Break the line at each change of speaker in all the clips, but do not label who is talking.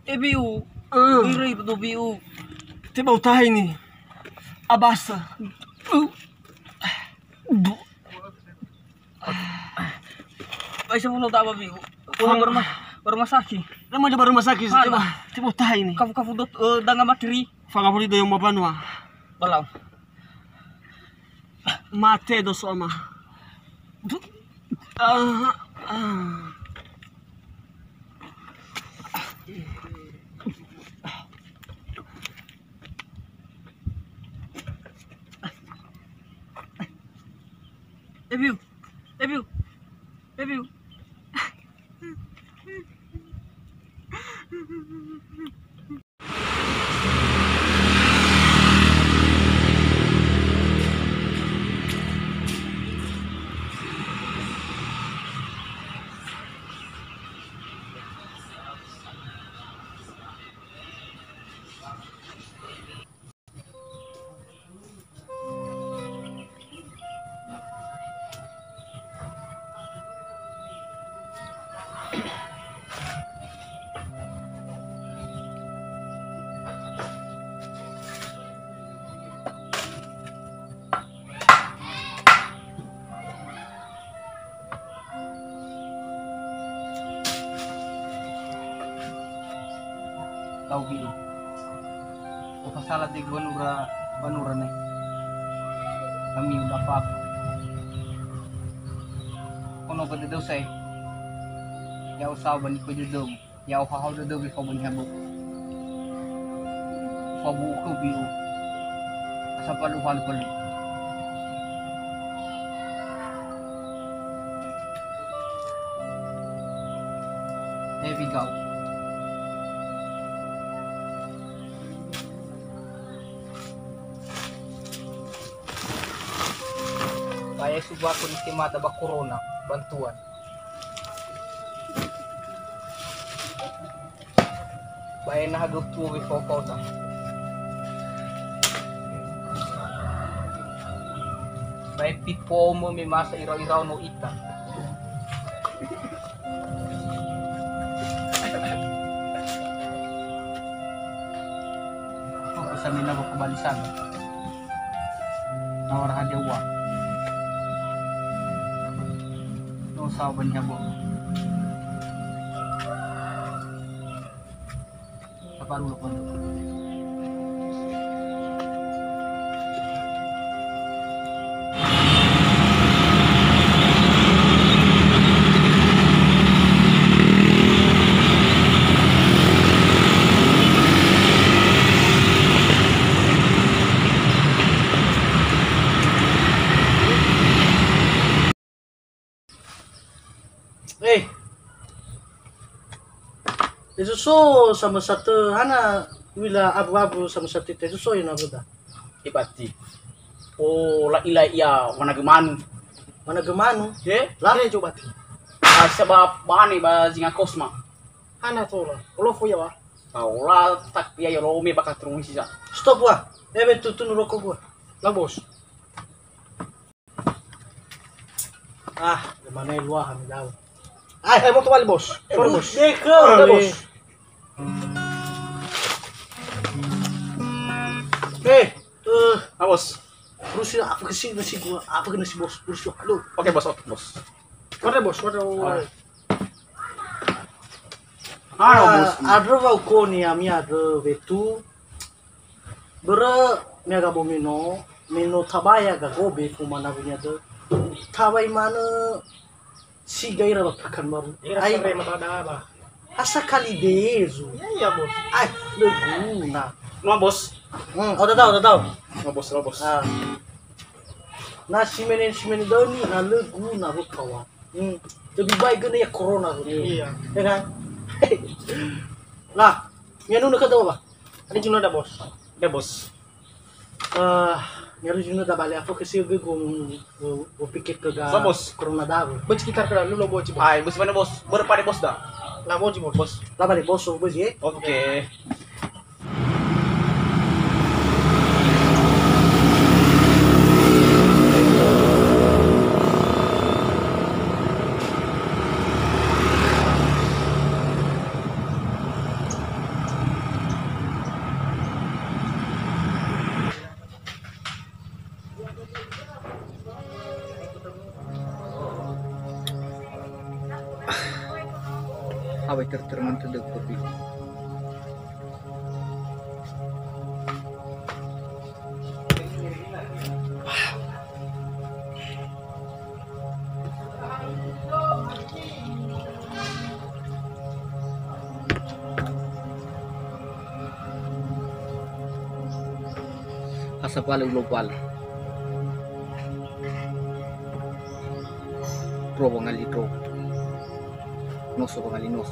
biu. Iri itu biu.
Tiba utai ini. Abasa.
Ay sa muno taba biu. Rumah sakit.
Lama aja baru rumah sakit. Tiba utai ini.
Kafu dot danga materi.
Fanga puli do yung mapanwa.
Balang.
Mate do soma.
Biu. Tau biu. O pasala di banura ne. Kami udah apa? Kono ko daw say. Yaw sa ban ko judom. Yaw ha daw bi ko ban habo. Pabu ko biu. Sa palu. There we go. Kaya suba ko ni timata ba corona bantuan. Bayan na hagok tuwo before kota. Bayan pipo mo may masa iraw-iraw no ita. Ako sa mina ko kabalisan. Nawarahan dewa. Saban niya po. Sa parulo po.
Isuso sama satu hana wila abu-abu sama satu itu isuso yun abu dah.
Ibati. Oh, la ila iya mana gemanu.
Lah coba ti.
Sebab bani ba jinga kosma.
Hana to lah. Ulo fuya wa.
Ora tak ya lo me baka trung sisa.
Stop wa. Ebe tu rokok gua. Lah bos. Gimana luah kami tahu. Mau kembali bos. Sorry bos. Bos.
Bos.
Terus apa kesini nasi gua? Apa ke nasi bos? Terus halo.
Oke bos.
Mana bos? Mana?
Bos.
Ada bau koni ami ada betu. Bera mega bomino tabaya ga gobe kumana punya tuh. Tabai mana si gaira bakakan baru.
Ai mata ba.
Asa kali dezo.
Iya bos.
Leguna.
No bos.
Udah tahu.
No bos.
Na simenen daw ni na leguna ko kawan. Lebih baik gini ya corona tuh.
Iya.
Ya kan? Lah, nganu na kadaw ba?
Ano yung nada bos? Ada bos.
Ngaru juna da bale ako kasi go pikit ko ga
Sa bos.
corona daw.
Ba't sekitar ka lulo bos? Ay, bos mana bos? Baru pada bos dah. Lah bos bos.
La bale boso bos ye.
Oke. Hawai terteman tedek kopi. Asa pala ulo pala. Trovo ngali trovo. Noso ngali noso.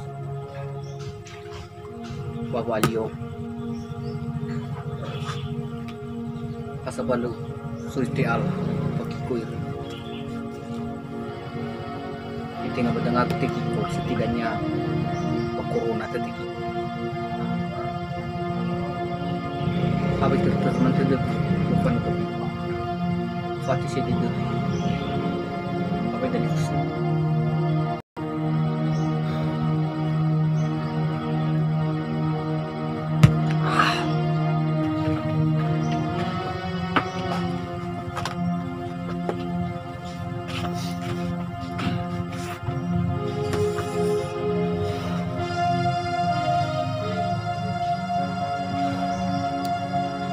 Babalio. Asa pala sulti al pakikuir. Itinga badang tiki ko setidaknya corona tiki. Hawai terteman tedek bukan kopi. Fati saya tidur. Apa dari itu?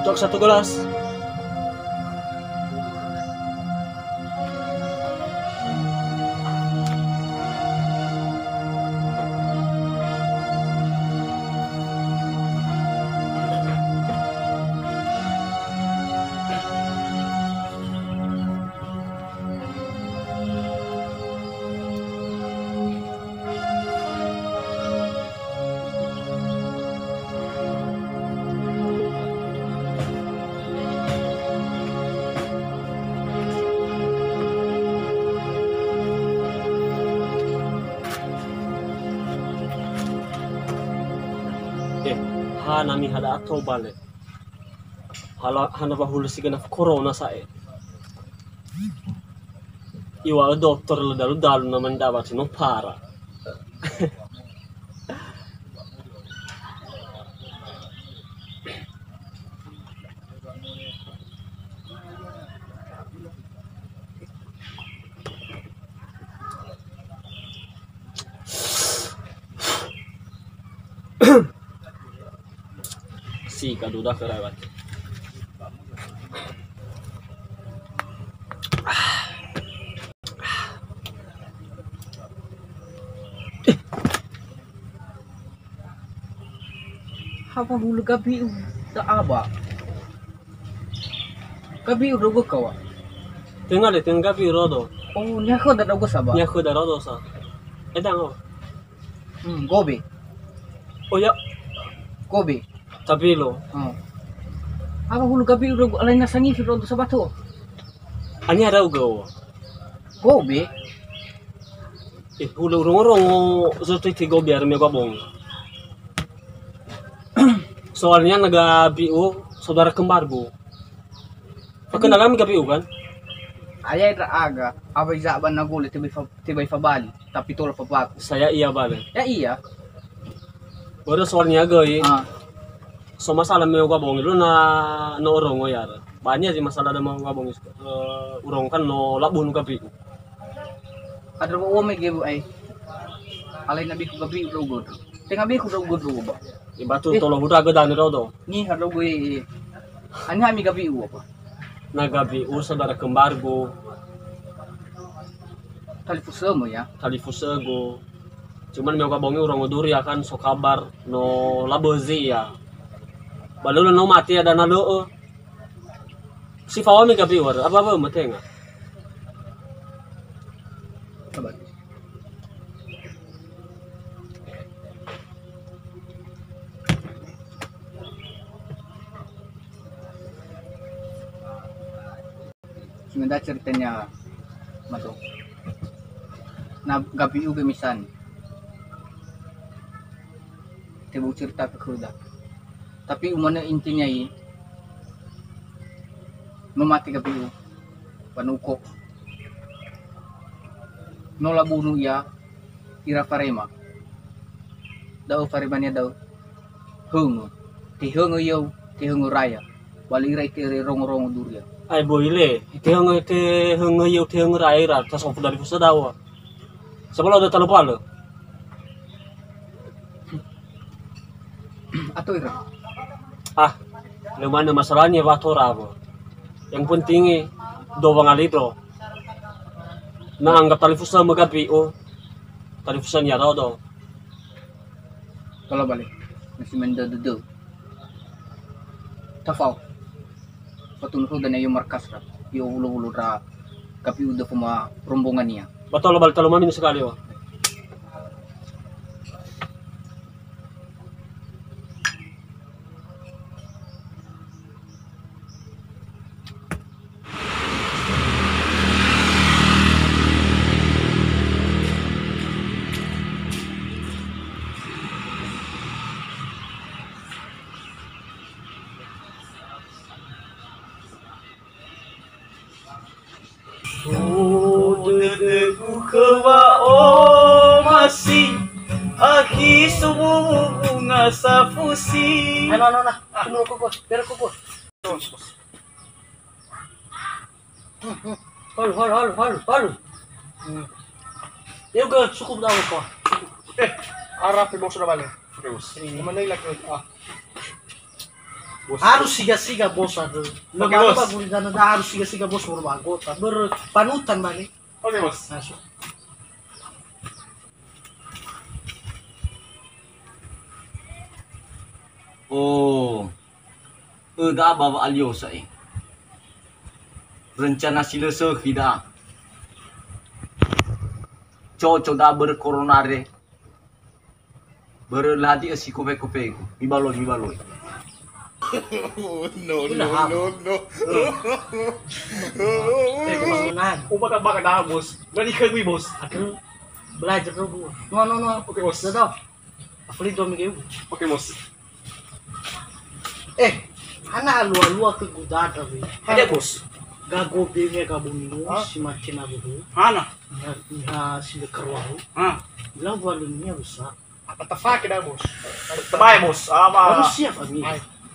Cok 1 gelas. Nami hada atau bale hana bahulu sigana corona sae iwa doktor lo dalu na mandawati no para si kaduda kerawat.
Hapa hulu gabi da aba. Gabi udah gue kawa.
Tengah gabi rodo.
Oh, nyako da gue saba.
Nyako da rodo sa. Edang oh.
Gobe.
Oh ya,
Gobe.
tabilo.
Apa hulu gabi udah alay na sangi fi rodo sabato.
Ani ada ugo.
Gobe.
Hulu rongo zoto iti gobi arme babong. Soalnya naga BU saudara kembarku. Perkenalan ga BU kan?
Ayah ira aga, abay zaban na guli tibay fabali, tapi tolo papaku.
Saya iya bale.
Ya iya.
Baru soalnya gay. So masalah mau gabong itu na no orang yar. Banyak sih masalah ada mau gabong urong kan no labun ka BU.
Ada mau ome gebu ay. Alay na biku gabi udah gue. Tengah biku udah gue ba.
Ibatu tolong udah agak dani rodo.
Ni harus gue. Ani hami gabi apa?
Naga BU saudara kembarku.
Tali pusemo ya.
Tali fusego. Cuman mau gabongnya urang uduri ya kan so kabar no labozi ya. Balu no mati ada nalo. Si fawami gabi war apa matenga.
Sabar. Sebenarnya ceritanya mato. Na gabi uga misan. Tibu cerita ke kuda. Tapi umana intinya i memati gabi u panuko. Nola bunuh ya ira farema. Daw faremanya daw. Hungu. Ti hungu yo, ti hungu raya. Walira iti rong-rong duria.
Ay boile, ite hanga yo te hanga raira ta so dari fusa dawa. Sebelum ada talupalo.
Atau ira.
Ah, lumana masalahnya batora bo. Yang penting do bangalito. Naanggap talifusan magabi o. Talifusan ya do.
Kalau balik masih mendodo. Tafau. Patunho dan yung markas ra. Yung ulo-ulo ra. Kapi udah puma rombongan niya.
Betul balik talo mamin sekali o.
Dedeku kewa oh masih Aki subuh bunga safusi.
Ano, Tunggu ko. Pero ko. Hol. Yung sukup daw ko.
Harap mo sudah balik. Bos. Mana ilak
Harus siga-siga bos ada. Lemah apa guna harus siga-siga bos berbagota. Berpanutan balik.
Oke bos.
Masuk.
Oh, udah bawa alio saya. Rencana sila sekida. Cocok dah berkoronare. Berladi asi kope-kope. Bibaloi.
No.
Kemana?
Baka dah bos. Berani kagui bos.
Aduh, belajar dulu. No.
Oke bos.
Sudah. Aku lihat minggu.
Oke bos.
Anak alua ke gudada be.
Ada bos.
Gago benge gabungu si macina budu.
Hana.
Ya si kerwahu. Bilang balunnya rusak.
Apa tafak dah bos. Tabay bos. Apa?
Harus siap ami.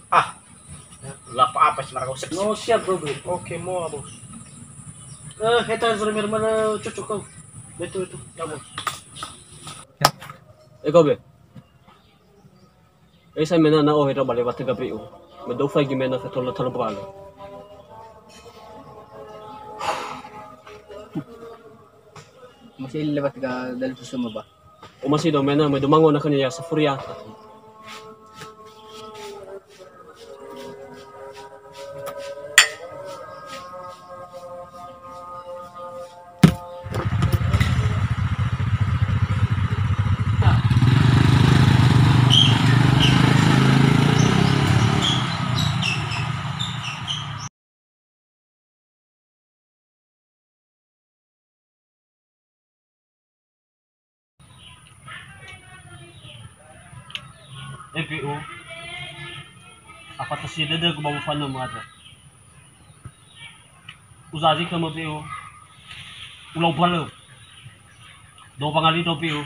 Apa sih mereka usap.
No siap bro.
Oke mau bos.
Kita zermir mana cocok kau. Betul. Ya bos.
Gobe. Esa mena na o hero bale bate gabi o. Medo fai gimena ka tolo bale.
Masih lebat ka dal susuma ba?
O masih do mena medo mango na kanya sa furya. EPO apa tasih dede ko bamu fanno mata uzazi kamo PO ulau balo do pangali to PO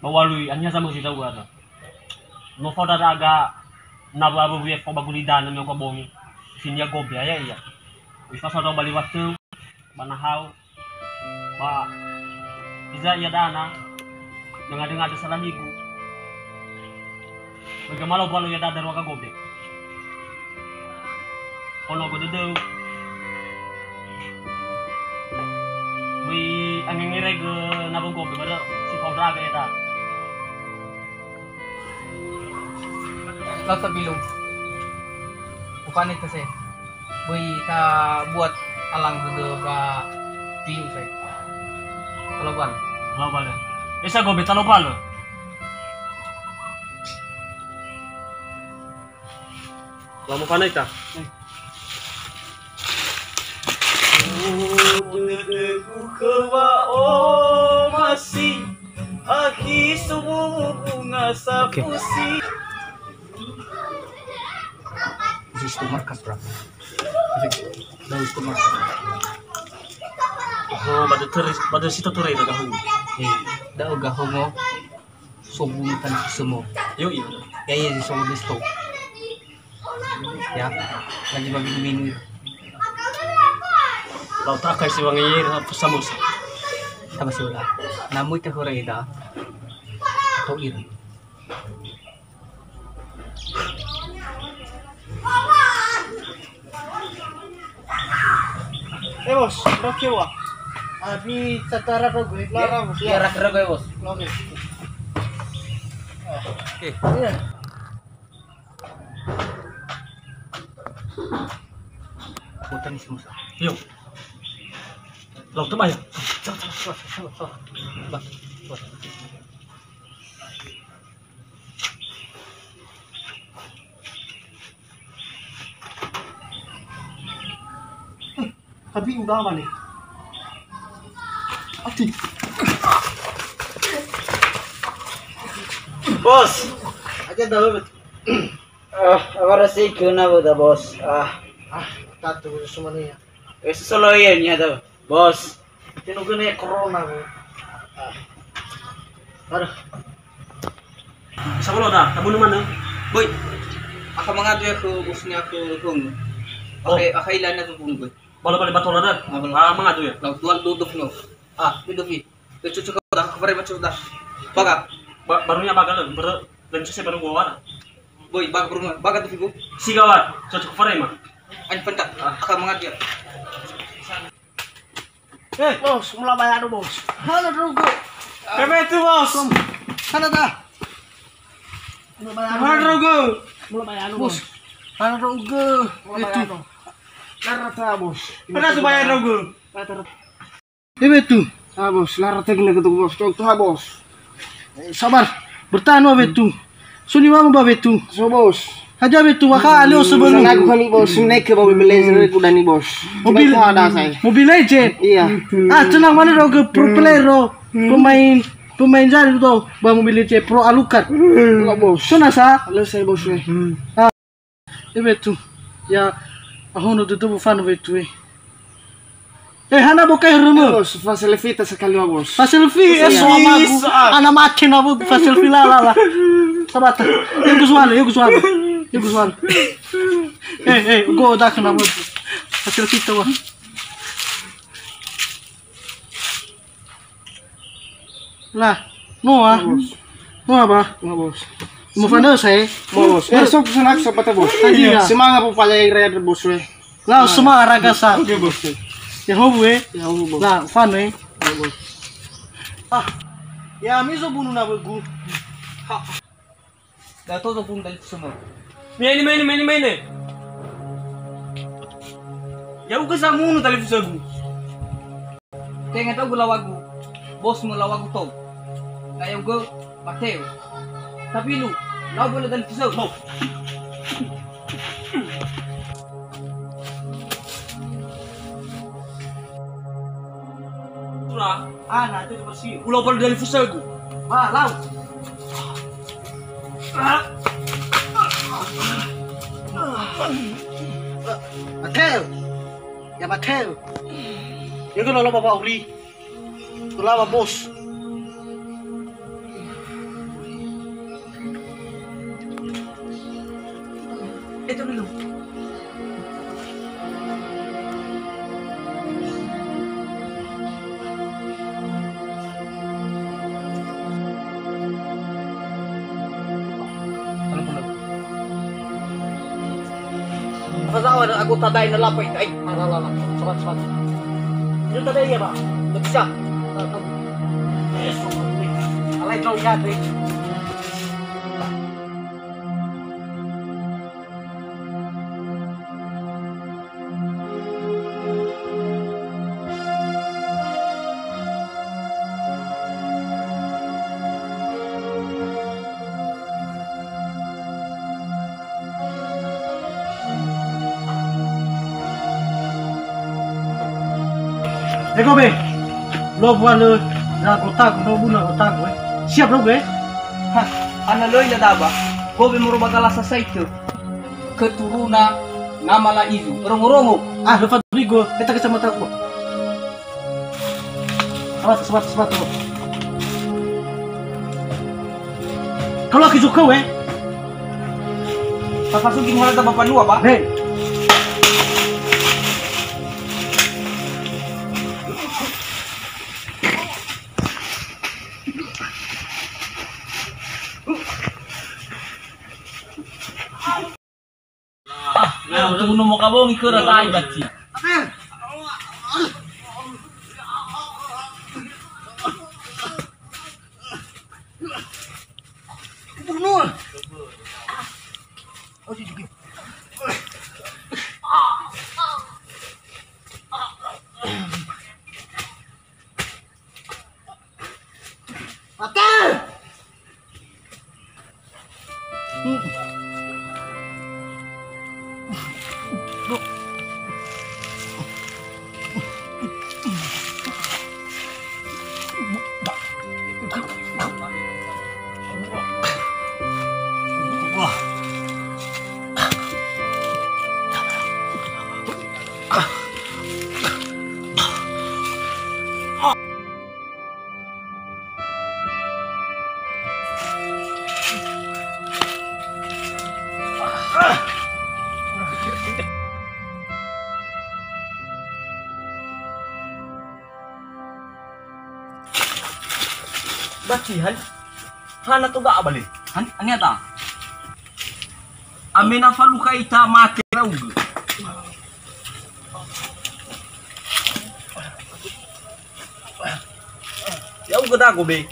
bawalui anya sama si tahu ada no foda raga na babu wiek ko baguli danan ko bongi sinya gobe ya wis sa do bali waktu manahaw ba iza ya dana dengar ada salah minggu. Bagaimana kalau ya dadar waka gobe? Kalau gue duduk, gue angin ngira ke nabung gobe pada si powder agak ya.
Laut terbilung. Bukan itu sih. Boy ta buat alang duduk ka piu sih. Kalau bang.
Kalau balik, esa gobe talo balo. Kamu panik tak?
Dedeku kewa oh masih Aki subuh bunga safusi.
Itu markas bro. Itu markas.
Oh, pada situ tuh itu gahung.
Dah gahong mo. Sobutan semua.
Yo.
Kaya di solo disto. Ya, lagi bagi minum.
Lau tak kasih wangi apa samus.
Sama sila. Namoy ta horeda. Atau ira.
bos, Rocky wa. Abi tatara ro gue. Lara bos.
Iya, rak gue bos.
Oke.
Oke.
Iya.
Putan si Musa.
Yuk. Lauk tu bayar.
Tapi udah balik. Ati.
Bos,
Aja dah bet.
agora sei que na boda, bos.
Tato semua ni.
Esse solo aí, minha da. Bos,
Tino gini corona bu. Aduh.
Sa ulo dah, tabu naman eh.
Boy, aka mangado ya ke bosnya ke hung. Aka ilan na tungkung boy.
Balo balik bato na dah.
Balo.
Mga tu ya.
Laut dual duduk no. Hidupi. Cucu kau dah kemarin macam dah. Baga,
Barunya bagal dan saya baru gua.
boy, baga berumah, baga tu figo.
Sigawat, cocok farema.
An pentak, aka mangado ya.
Bos, mula bayar bos. Hana rugo.
Kami tu bos.
Hana dah. Mula bayar.
Mana rogo?
Mula bayar bos. Hana rugo. Itu. Larata bos.
Mana tu bayar rogo?
Betu. Bos, larata gini ketuk bos. Tok tu bos. Sabar. Bertahan wa betu. Suni wa ba betu. So bos. Haja betu maka alio sebelum.
Aku kami bos, naik ke mobil blazer aku dan ni bos.
Mobil
ada saya.
Mobil Legend.
Iya.
Tenang mana rogo pro player ro. Pemain jadi tu. Ba Mobil Legend pro alukat.
Enggak bos.
Sona sa.
Halo saya bos.
Betu. Ya ahono tu bufano betu. Hana bokai rumo.
Bos, facilita sekali bos.
Faselfi somaku. Ana makin abu faselfi la. Sabata. Eu gusualo. Go dak na mo. Faselfi tawa. Lah, Noa ba?
Enggak bos.
Mo fano sai.
Bos, besok senak sepatu bos.
Iya.
Semangat po pala yung red bos we.
Lah semua raga sa.
Oke bos.
Ya hobu
Ya bos.
Lah fano Ya mizo bunu na bugu.
Dah todo pun dali semua.
Main. Ya uga sa muno tali fusagu.
Kaya nga tau gulawagu. Bos mo lawagu to. Kaya go Mateo. Tapi lu, lawa boleh dali pisau.
Surah,
Nanti tu bersih.
ulo pala dali fusagu.
Lau. Mateo. Ya Mateo. Ya kan lo bawa uri. Lawa bos.
Ito dulu. Kasawa na aku taday na lapay. Ay, ala. Sabat.
Yung taday ya ba?
Nagsa.
Alay kau ya deh. Eko be, lo buat lo na otak, lo buna otak gue. Siap lo gue?
Analoy na daba. Kobe mo bagala sa site. Keturuna namala izu. Rongo-rongo.
Lo fat gue, kita ke sama tak gue. Sebat lo. Kalau aku suka gue,
Papasukin mo na da bapanua ba?
hey.
Nah, udah mau kabong ikut rata baci.
Bacihan. Hana to ga bali. Ani ata. Amena faluka ita make raug. Ya uga da gobe.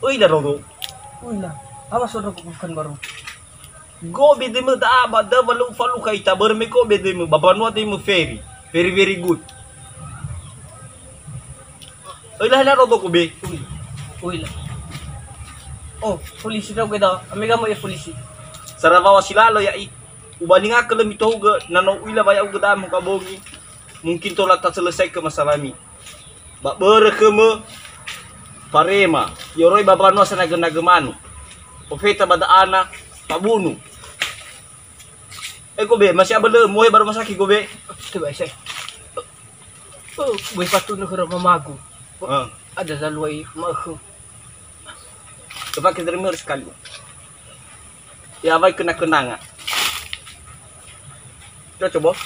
Uy da rodo.
Uy lah, awas sudah bukan baru.
Gobe de mo da ba da balu faluka ita berme ko be de mo babanwa de mo ferry. Very good. Uy lah rodo gobe.
Uy lah. Oh, polisi daw kita. Amiga mo ya polisi.
Sarabawa silalo ya i. Ubali nga kalam ito uga nanaw uila baya uga da mo kabongi. Mungkin tolak tak selesai ke masalami. Ba berekeme parema. Yoroi babano sa naganagmano. Profeta badaana pabunu. Gobe masih abale moy baru masaki gobe.
Coba saya. Oh, boy patuno ko mamago. Ada zalway mahu.
Coba kita dengar sekali. Ya baik kena-kenanga. Udah coba.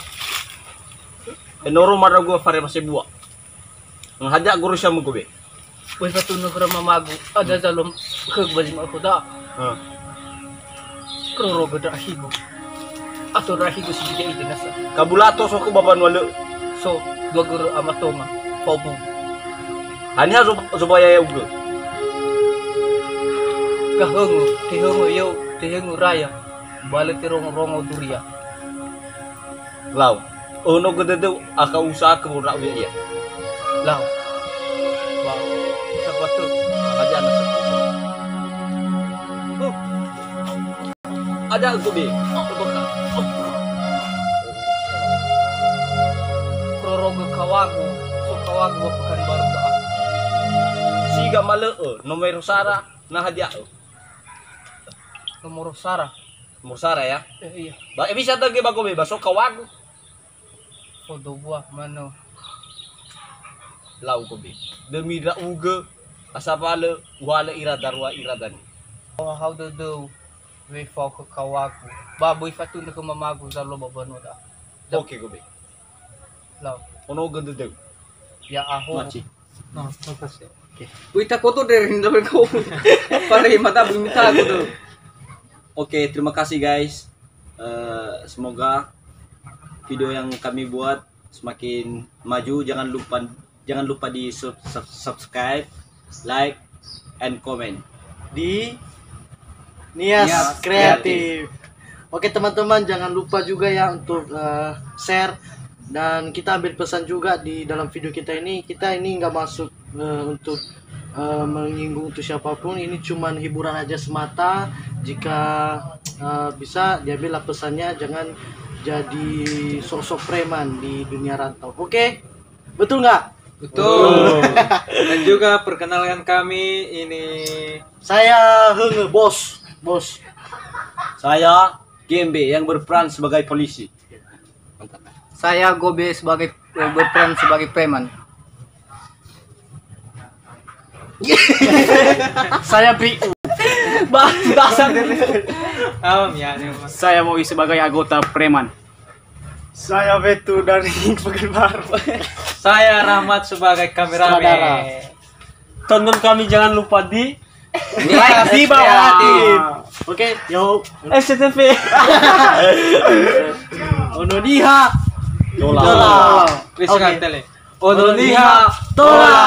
Enoro marah gua fare masih buah. Menghajak guru sama gue.
Boy patuno ko mamago. Ada zalom kegbali mo ako da. Kroro gada higo. Ato rahigo si dia itu nasa.
Kabulato so ko baban wala.
So, dua guru amatoma. Pobu.
Hanya supaya ya uga.
Kahungu yo, tihengu raya. Balik ti rongo duria.
Lau. Ono gede do aka usaha ke ura ya.
Lau. Wow. Siapa tuh?
Aja anak sepupu. Ada gobe. Coba ka.
Prorogo kawagu. So kawagu pekan baru dah.
Siga malee nomor sara na hadiah.
Nomor Sarah.
Nomor sara ya.
Iya.
Ba bisa tagi ba gobe baso kawagu.
Foto buah mano.
Lau gobe. Demi ra uga asapale wala iradarwa iradan.
Oh, how do we fall ke kawagu. Baboy fatun ke mamago sa lo babano da.
Oke gobe.
Lau.
Ono gede do.
Ya aho.
Maci.
No, makasih. Oke. Wita ko to dari dapat kau. Pare mata minta aku tuh.
Oke, terima kasih guys. Semoga video yang kami buat semakin maju. Jangan lupa di subscribe, like, and comment
Di Nias Kreatif. Oke teman-teman, jangan lupa juga ya untuk share, dan kita ambil pesan juga di dalam video kita ini. Kita ini nggak masuk untuk menyinggung untuk siapapun. Ini cuman hiburan aja semata. Jika bisa diambillah pesannya, jangan jadi sosok preman di dunia rantau. Oke, betul nggak?
Betul. Dan juga perkenalkan kami, ini
Saya Henge, bos.
saya Gembe yang berperan sebagai polisi.
Saya Gobe sebagai berperan sebagai preman.
Saya Briu.
ya.
Saya mau sebagai anggota preman.
Saya Betu dari Pekanbaru.
Saya Rahmat sebagai
Sutradara.
kameramen.
Tonton kami jangan lupa di
Like di bawah.
Oke, yuk.
SCTV.
Onodiha.
Dola.
Wiskan tele.
Onodiha. Tola.